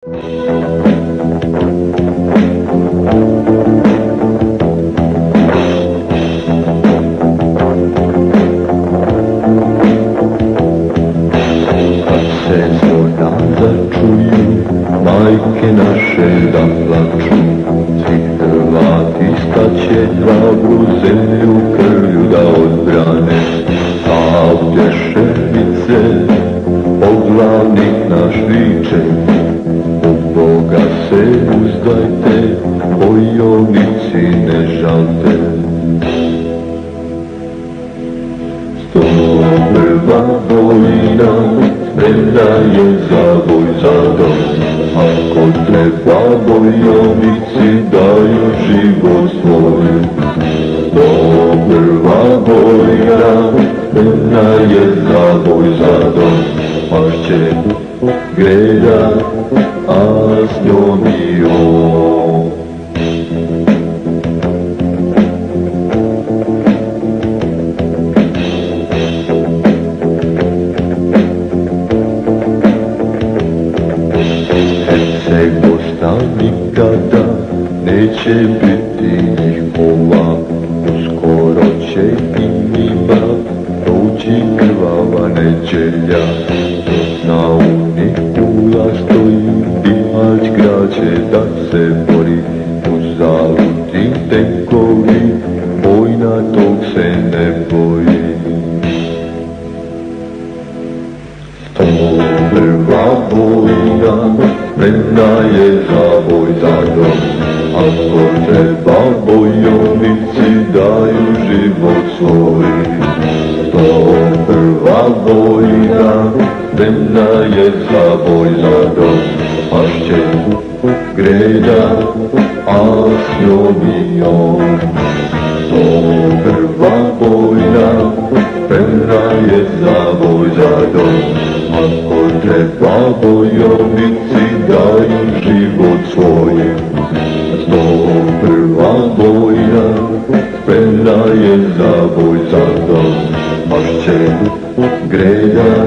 Majke naše da plaču, svi Hrvati staće dragu zemlju krvlju da odbrane. A pješevice, poglavnik naš viče, u Boga se uzdajte, bojovnici ne žalte. 101. bojna, spremna je za boj za dom. Ako treba bojovnici daju život svoj. 101. bojna, spremna je za boj za dom. Pašće Greda, a s njom i on. Herceg-Bosna nikada neće biti njihova, uskoro će i njima doći krvava neđelja. Na Unikula stoji Bihać grad će da se bori, uzaludni tenkovi, vojna tog se ne boji. 101. bojna, spremna je za boj za dom. Ako treba bojovnici daju život svoj. 101. bojna, spremna je za boj za dom. Pašće Greda, a s njom i on. 101. bojna, spremna je za boj za dom. Ako treba bojovnici daju život svoj. 101. bojna, spremna je za boj za dom. Pašće Greda,